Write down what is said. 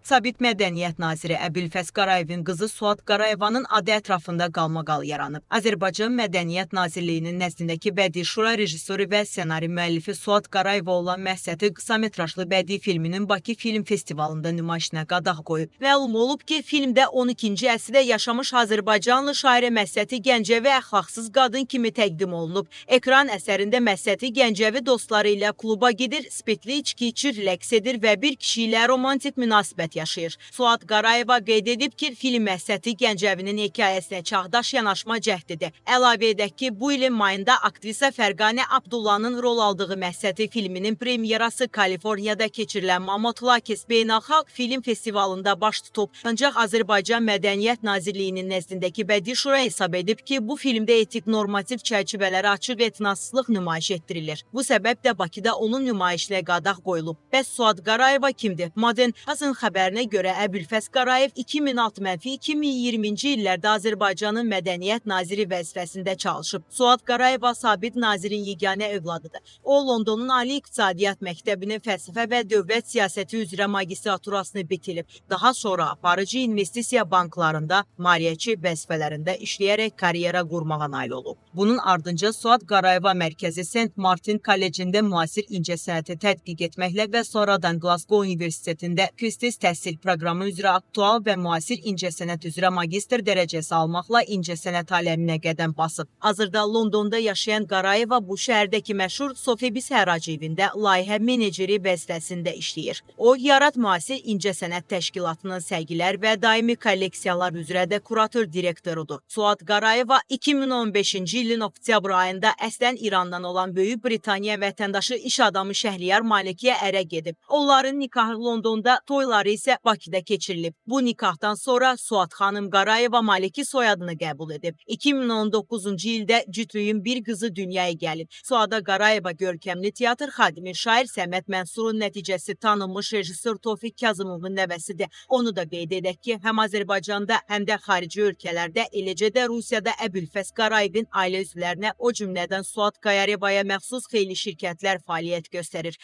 Sabit Mədəniyyət naziri Əbülfəz Qarayevin qızı Suad Qarayevanın adı ətrafında qalmaqal yaranıb. Azərbaycan Mədəniyyət Nazirliyinin nəzdindəki Bədii Şura rejissoru və ssenari müəllifi Suad Qarayeva olan Məhsəti qısametrajlı bədii filminin Bakı Film Festivalında nümayişinə qadağ qoyub. Məlum olub ki, filmdə 12-ci əsrdə yaşamış Azərbaycanlı şairə Məhsəti Gəncəvi əxlaqsız qadın kimi təqdim olunub. Ekran əsərində Məhsəti Gəncəvi dostları ilə kluba gedir, spirtli içki içir, rəqs edir və bir kişi ilə romantik münasibət yaşayır. Suad Qarayeva qeyd edib ki, film Məhsəti Gəncəvinin hekayəsinə çağdaş yanaşma cəhdidir. Əlavə edək ki, bu ilin mayında aktrisa Fərqanə Abdullahın rol aldığı Məhsəti filminin premyerası Kaliforniyada keçirilən Mammoth Lakes Beynəlxalq Film Festivalında baş tutub. Ancaq Azərbaycan Mədəniyyət Nazirliyinin nəzdindəki Bədii Şura hesab edib ki, bu filmdə etik normativ çərçivələri açıq etinasızlıq nümayiş etdirilir. Bu səbəblə Bakıda onun nümayişinə qadağ qoyulub. Bəs Suad Qarayeva kimdir? Modern Azın xəbərinə görə Əbülfəz Qarayev 2006-2020-ci illərdə Azərbaycanın Mədəniyyət Naziri vəzifəsində çalışıb. Suad Qarayeva sabit nazirin yeganə övladıdır. O, Londonun Ali İqtisadiyyat Məktəbinin fəlsəfə və dövlət siyasəti üzrə magistraturasını bitirib. Daha sonra aparıcı investisiya banklarında maliyyəçi vəzifələrində işləyərək karyera qurmağa nail olub. Bunun ardınca Suad Qarayeva mərkəzi St. Martin Kollecində müasir incəsənəti tədqiq etməklə və sonradan Glasgow Universitetində Kristis təhsil proqramı üzrə aktual və müasir incəsənət üzrə magistr dərəcəsi almaqla incəsənət aləminə qədəm basıb. Hazırda Londonda yaşayan Qarayeva bu şəhərdəki məşhur Sotheby's hərrac evində layihə meneceri vəzifəsində işləyir. O, Yarat Müasir İncəsənət Təşkilatının sərgilər və daimi kolleksiyalar üzrə də kurator direktorudur. Suad Qarayeva 2015-ci ilin oktyabr ayında əslən İrandan olan Böyük Britaniya vətəndaşı iş adamı Şəhriyar Malikiyə ərə gedib. Onların nikahı Londonda, toyları isə Bakıda keçirilib. Bu nikahdan sonra Suad xanım Qarayeva Maliki soyadını qəbul edib. 2019-cu ildə cütlüyün bir qızı dünyaya gəlib. Suada Qarayeva görkəmli teatr xadimi şair Səməd Mənsurun nəticəsi tanınmış rejissor Tofiq Kazımovun nəvəsidir. Onu da qeyd edək ki, həm Azərbaycanda, həm də xarici ölkələrdə, eləcə də Rusiyada Əbülfəz Qarayevin ailə üzvlərinə, o cümlədən Suad Qarayevaya məxsus xeyli şirkətlər fəaliyyət göstərir.